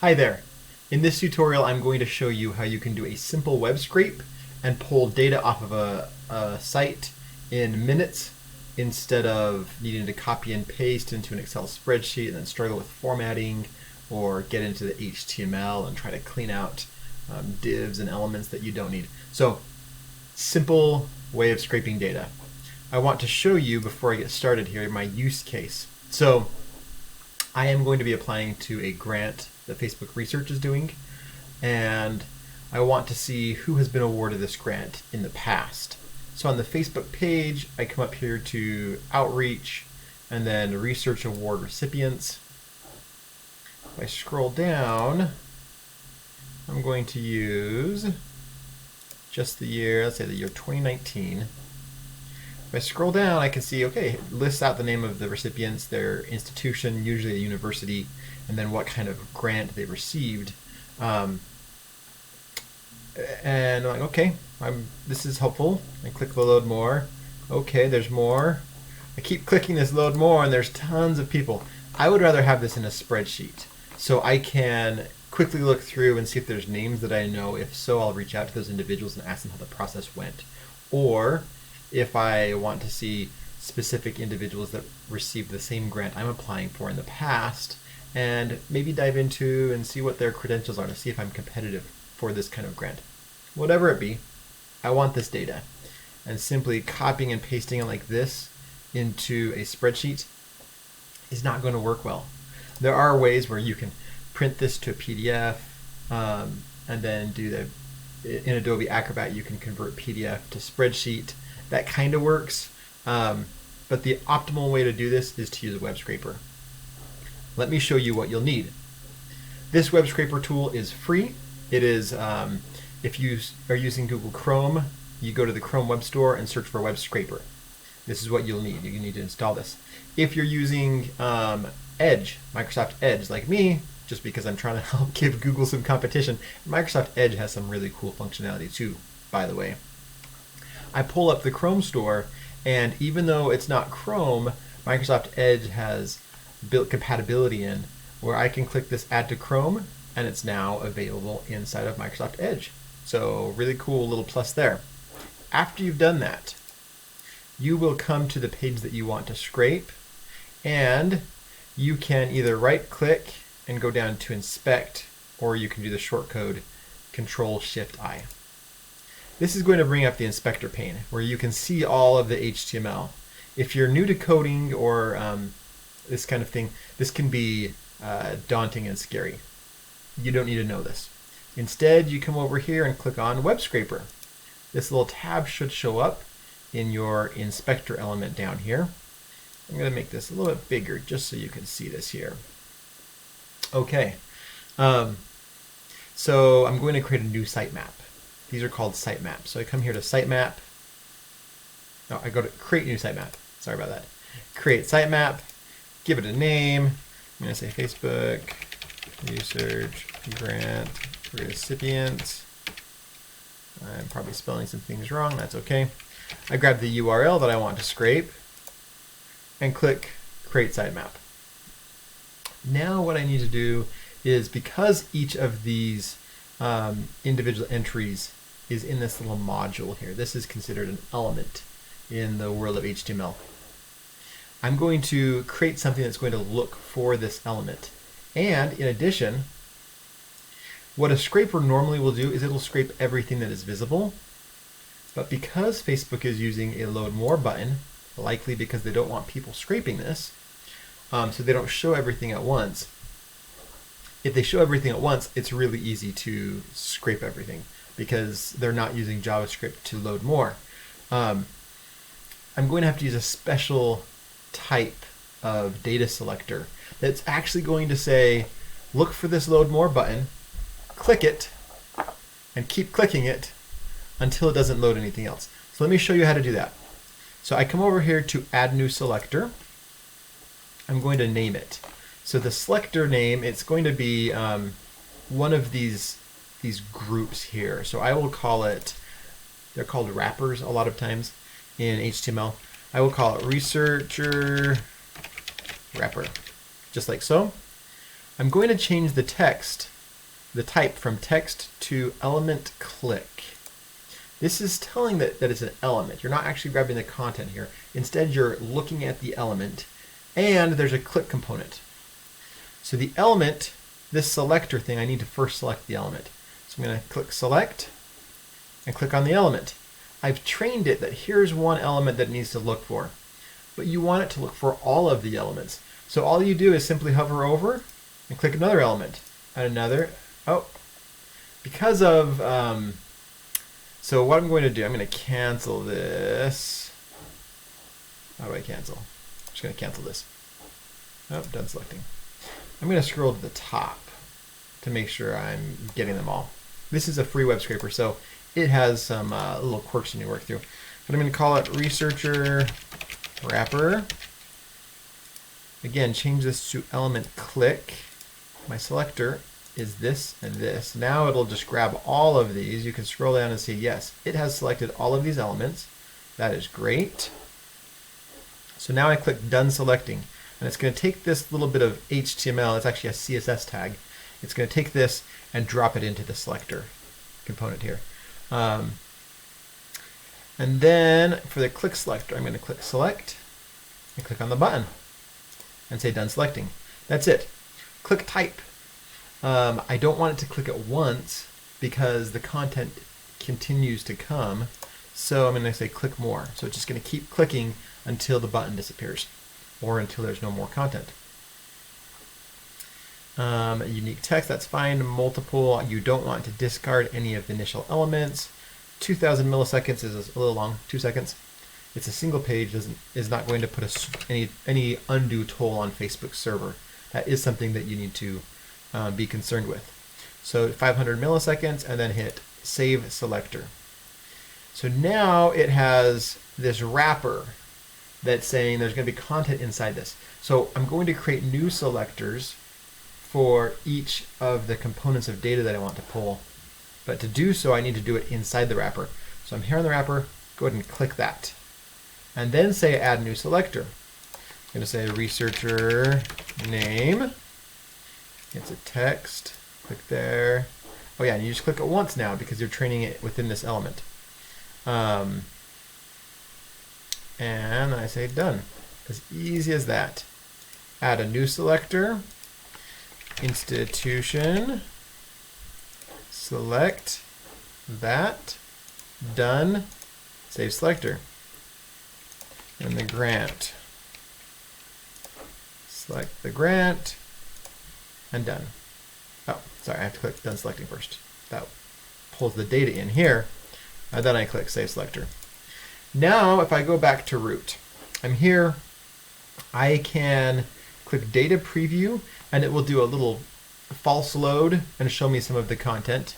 Hi there. In this tutorial, I'm going to show you how you can do a simple web scrape and pull data off of a site in minutes instead of needing to copy and paste into an Excel spreadsheet and then struggle with formatting or get into the HTML and try to clean out divs and elements that you don't need. So, simple way of scraping data. I want to show you, before I get started here, my use case. So, I am going to be applying to a grant that Facebook Research is doing, and I want to see who has been awarded this grant in the past. So on the Facebook page, I come up here to Outreach and then Research Award Recipients. If I scroll down, I'm going to use just the year, let's say the year 2019. If I scroll down, I can see, okay, it lists out the name of the recipients, their institution, usually a university, and then what kind of grant they received. And I'm like, okay, this is helpful. I click the load more. Okay, there's more. I keep clicking this load more, and there's tons of people. I would rather have this in a spreadsheet so I can quickly look through and see if there's names that I know. If so, I'll reach out to those individuals and ask them how the process went. Or if I want to see specific individuals that received the same grant I'm applying for in the past, and maybe dive into and see what their credentials are to see if I'm competitive for this kind of grant. Whatever it be, I want this data. And simply copying and pasting it like this into a spreadsheet is not going to work well. There are ways where you can print this to a PDF and then do in Adobe Acrobat you can convert PDF to spreadsheet. That kind of works, but the optimal way to do this is to use a web scraper. Let me show you what you'll need. This web scraper tool is free. It is, if you are using Google Chrome, you go to the Chrome Web Store and search for web scraper. This is what you'll need. You need to install this. If you're using Edge, Microsoft Edge, like me, just because I'm trying to help give Google some competition, Microsoft Edge has some really cool functionality too, by the way. I pull up the Chrome store, and even though it's not Chrome, Microsoft Edge has built compatibility in where I can click this Add to Chrome, and it's now available inside of Microsoft Edge. So really cool little plus there. After you've done that, you will come to the page that you want to scrape, and you can either right-click and go down to Inspect, or you can do the shortcode Control-Shift-I. This is going to bring up the inspector pane where you can see all of the HTML. If you're new to coding or this kind of thing, this can be daunting and scary. You don't need to know this. Instead, you come over here and click on Web Scraper. This little tab should show up in your inspector element down here. I'm going to make this a little bit bigger just so you can see this here. Okay, so I'm going to create a new sitemap. These are called sitemaps. So I come here to sitemap. No, I go to create new sitemap. Sorry about that. Create sitemap. Give it a name. I'm going to say Facebook Research Grant Recipient. I'm probably spelling some things wrong. That's okay. I grab the URL that I want to scrape and click Create Sitemap. Now what I need to do is, because each of these individual entries is in this little module here, this is considered an element in the world of HTML. I'm going to create something that's going to look for this element. And in addition, what a scraper normally will do is it'll scrape everything that is visible. But because Facebook is using a load more button, likely because they don't want people scraping this, so they don't show everything at once. If they show everything at once, it's really easy to scrape everything because they're not using JavaScript to load more. I'm going to have to use a special type of data selector that's actually going to say, look for this load more button, click it, and keep clicking it until it doesn't load anything else. So let me show you how to do that. So I come over here to add new selector. I'm going to name it. So the selector name, it's going to be one of these groups here. So I will call it, they're called wrappers a lot of times in HTML. I will call it researcher wrapper, just like so. I'm going to change the text the type from text to element click. This is telling that it's an element. You're not actually grabbing the content here. Instead, you're looking at the element, and there's a click component. So the element, this selector thing, I need to first select the element. So I'm going to click select and click on the element. I've trained it that here's one element that it needs to look for, but you want it to look for all of the elements. So all you do is simply hover over and click another element, and another. Oh, because of, so what I'm going to do, I'm going to cancel this. How do I cancel? I'm just going to cancel this. Oh, done selecting. I'm going to scroll to the top to make sure I'm getting them all. This is a free web scraper, so it has some little quirks you need to work through. But I'm going to call it researcher wrapper. Again, change this to element click. My selector is this and this. Now it'll just grab all of these. You can scroll down and see, yes, it has selected all of these elements. That is great. So now I click done selecting, and it's going to take this little bit of HTML, it's actually a CSS tag. It's going to take this and drop it into the selector component here. And then for the click selector, I'm going to click select and click on the button and say done selecting. That's it. Click type. I don't want it to click at once because the content continues to come. So I'm going to say click more. So it's just going to keep clicking until the button disappears or until there's no more content. Unique text, that's fine. Multiple, you don't want to discard any of the initial elements. 2000 milliseconds is a little long, 2 seconds. It's a single page, is not going to put any undue toll on Facebook's server. That is something that you need to be concerned with. So 500 milliseconds and then hit save selector. So now it has this wrapper that's saying there's going to be content inside this. So I'm going to create new selectors for each of the components of data that I want to pull. But to do so, I need to do it inside the wrapper. So I'm here on the wrapper, go ahead and click that. And then say add new selector. I'm going to say researcher name. It's a text, click there. Oh yeah, and you just click it once now because you're training it within this element. And I say done. As easy as that. Add a new selector. Institution, select that, done, save selector. And the grant, select the grant, and done. Oh, sorry, I have to click done selecting first. That pulls the data in here, and then I click save selector. Now, if I go back to root, I'm here, I can click data preview, and it will do a little false load and show me some of the content.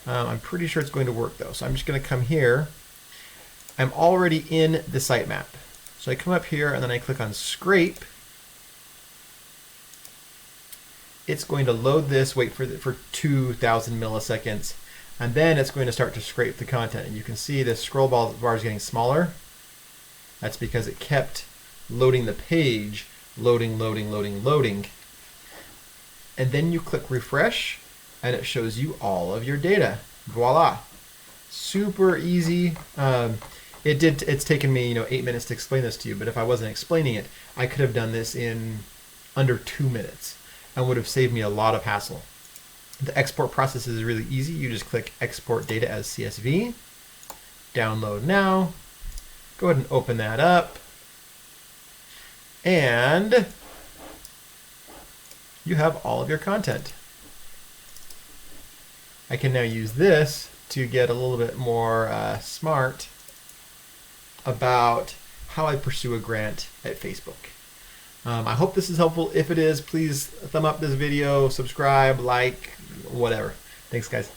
I'm pretty sure it's going to work though. So I'm just going to come here. I'm already in the sitemap. So I come up here and then I click on scrape. It's going to load this, wait for 2000 milliseconds, and then it's going to start to scrape the content. And you can see the scroll bar is getting smaller. That's because it kept loading the page, loading. And then you click refresh, and it shows you all of your data. Voila. Super easy. It's taken me 8 minutes to explain this to you, but if I wasn't explaining it, I could have done this in under 2 minutes and would have saved me a lot of hassle. The export process is really easy. You just click export data as CSV, download now, go ahead and open that up, and you have all of your content. I can now use this to get a little bit more smart about how I pursue a grant at Facebook. I hope this is helpful. If it is, please thumb up this video, subscribe, like, whatever. Thanks, guys.